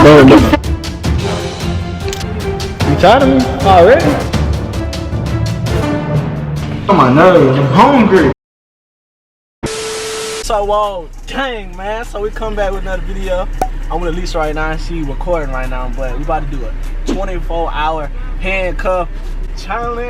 You tired of me already? On my nerves, I'm hungry. So, dang, man. So we come back with another video. I'm with Lisa right now. She recording right now, but we about to do a 24-hour handcuff challenge.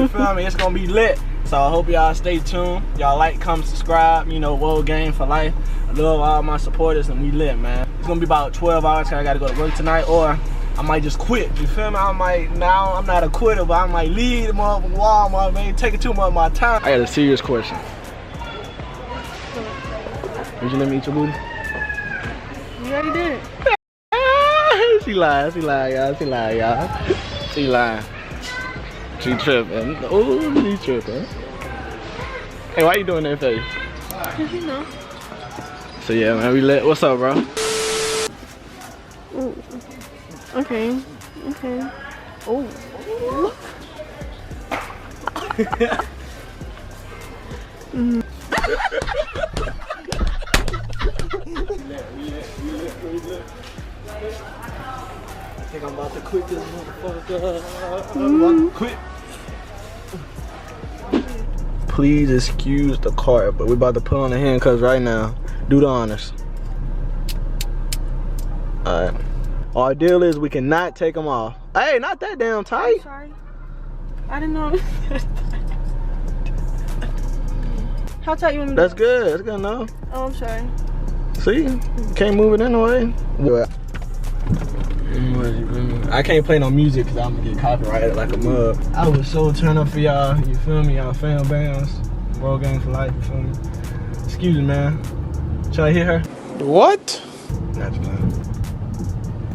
You feel me? It's gonna be lit. So I hope y'all stay tuned. Y'all like, comment, subscribe. You know, Woahaj game for life. I love all my supporters, and we lit, man. It's gonna be about 12 hours. Cause I gotta go to work tonight, or I might just quit. You feel me? I'm not a quitter, but I might leave the motherfucking Walmart, man. Taking too much of my time. I got a serious question. Would you let me eat your booty? You already did. She lied, y'all. She lying. She tripping. Oh, she tripping. Hey, why you doing that face? Cause you know. So yeah, man, we lit. What's up, bro? Ooh. Okay. Oh. I think I'm about to quit this motherfucker. I'm about to quit. Please excuse the car, but we're about to put on the handcuffs right now. Do the honors. Alright. Our deal is we cannot take them off. Hey, not that damn tight. I'm sorry. I didn't know. How tight you want me to That's good. That's good enough. Oh, I'm sorry. See? You can't move it anyway. I can't play no music because I'm gonna get copyrighted like a mug. I was so turned up for y'all. You feel me? Y'all fan bands. Woahaj game for life. You feel me? Excuse me, man. Should I hit her? What? Not just playing.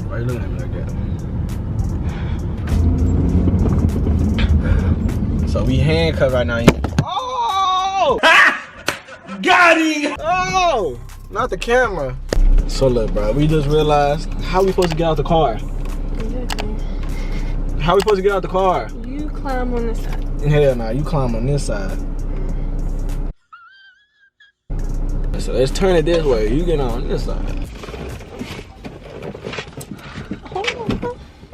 Why you looking at me like that? So we handcuffed right now. Oh! Got him! Oh! Not the camera. So look, bro, we just realized how we supposed to get out the car. Exactly. How we supposed to get out the car? You climb on this side. Hell nah, you climb on this side. So let's turn it this way. You get on this side.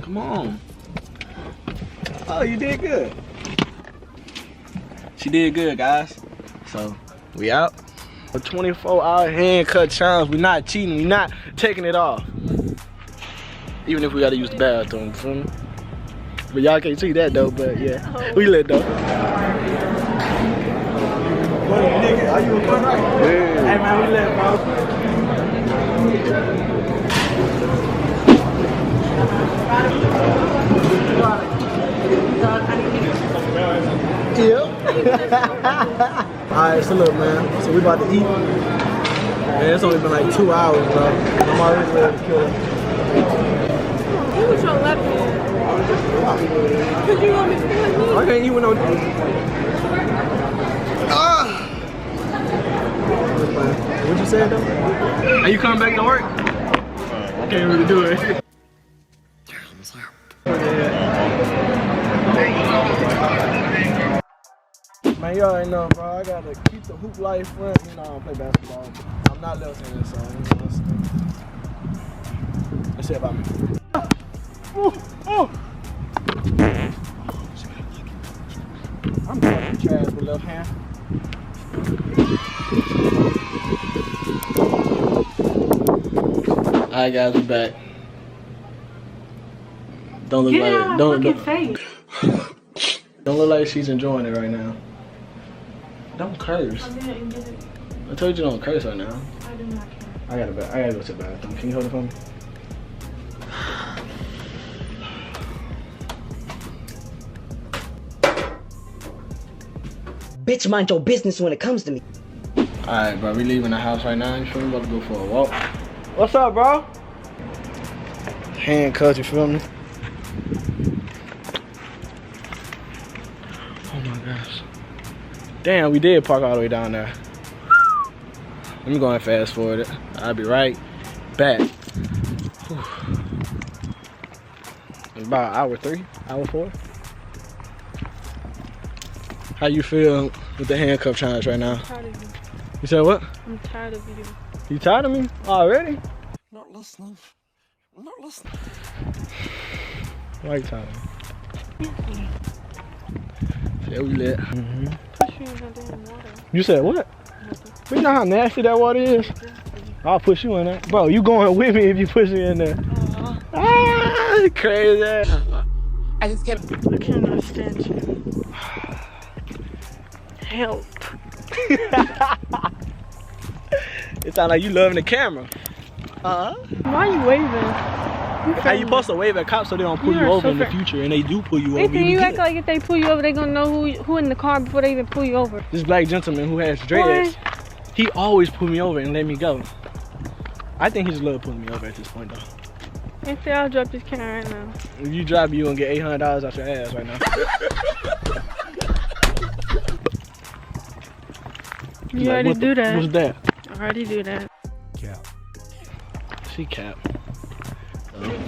Come on. Oh, you did good. She did good, guys. So we out. A 24-hour handcuff challenge. We're not cheating. We're not taking it off. Even if we gotta use the bathroom, you feel me? But y'all can't see that though, but yeah. We lit though. Nigga, are you a fun right? Yeah. Hey man, we lit, bro. Yep. Alright, so look, man. So we about to eat. Man, it's only been like 2 hours, bro. I'm already ready to kill it. You with your left hand. Cause you want me to feel like me. I can't eat with no. What you said though? Are you coming back to work? I can't really do it. Time's up. Man, you already know, bro. I gotta keep the hoop life front. You know, I don't play basketball. I'm not left-handed, so you know what I'm saying. That's it about me. I'm fucking trash with left hand. Alright, guys, we're back. Don't look like don't look like she's enjoying it right now. Don't curse. I told you don't curse right now. I do not care. I gotta go to the bathroom. Can you hold it for me? Bitch, mind your business when it comes to me. Alright, bro, we leaving the house right now. You feel me? About to go for a walk. What's up, bro? Handcuffs, you feel me? Oh my gosh. Damn, we did park all the way down there. Let me go and fast forward it. I'll be right back. Whew. It's about hour 3, hour 4. How you feel with the handcuff challenge right now? I'm proud of you. You said what? I'm tired of you. You tired of me already? Not listening. I'm not listening. Why you tired of me? Yeah, we lit. Push you in that damn water. You said what? You know how nasty that water is? I'll push you in there. Bro, you going with me if you push me in there. Ah, crazy. I cannot stand you. Help. It sounds like you loving the camera. Why are you waving? How you supposed to wave at cops so they don't pull you over in the future, and they do pull you over. You act like if they pull you over, they gonna know who in the car before they even pull you over. This black gentleman who has dreads, he always pull me over and let me go. I think he's love pulling me over at this point though. And say I'll drop this can right now. If you drop, you gonna get $800 out your ass right now. You already do that. What's that? I already do that. Cap. She cap.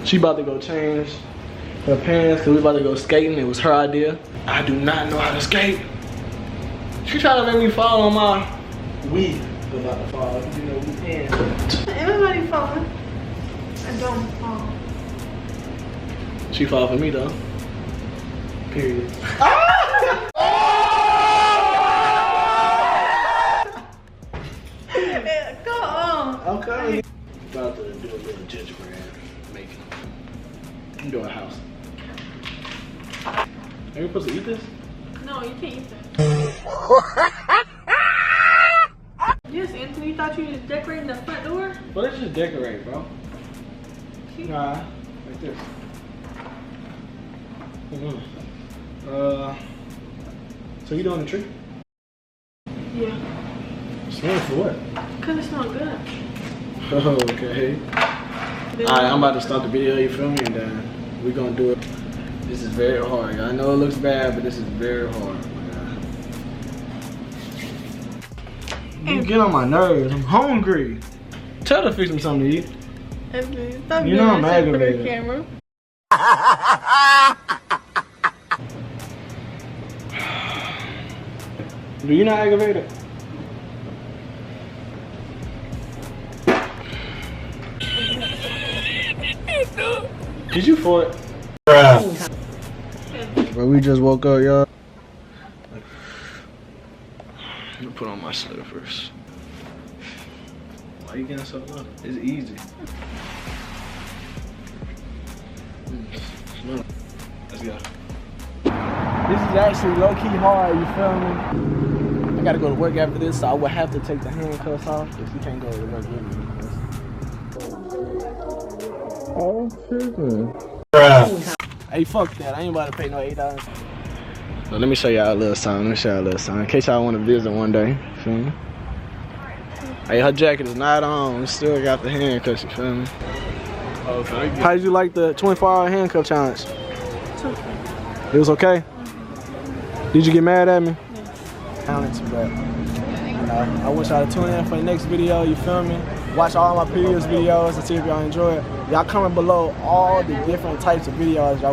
She about to go change her pants because we about to go skating. It was her idea. I do not know how to skate. She tried to make me fall on my weed. Was about to fall. You know, we can. Everybody falling. I don't fall. She fall for me though. Period. Go on. Okay. About to do a little gingerbread making. I'm doing a house. Are we supposed to eat this? No, you can't eat that. Yes, Anthony, you thought you was decorating the front door? Well, let's just decorate, bro. Nah, like this. So you doing the tree? Yeah. Smell for what? Cause it's not good. Oh, okay. Alright, I'm about to start the video, you feel me? And then we're gonna do it. This is very hard. I know it looks bad, but this is very hard. You get on my nerves. I'm hungry. Tell her to fix me something to eat. Anthony, stop You know I'm aggravated. Camera. Do you not aggravated? Did you fart? Bro, we just woke up, y'all. Let me put on my sweater first. Why you getting so low? It's easy. Let's go. This is actually low-key hard, you feel me? I gotta go to work after this, so I would have to take the handcuffs off because you can't go to work with me. Oh, shit. Hey, fuck that. I ain't about to pay no $8. So let me show y'all a little something. In case y'all want to visit one day. Feel me? Hey, her jacket is not on. Still got the handcuffs, you feel me? Okay. How did you like the 24-hour handcuff challenge? It's okay. It was okay? Did you get mad at me? Yes. But I wish y'all to tune in for the next video, you feel me? Watch all my previous videos and see if y'all enjoy it. Y'all comment below all the different types of videos y'all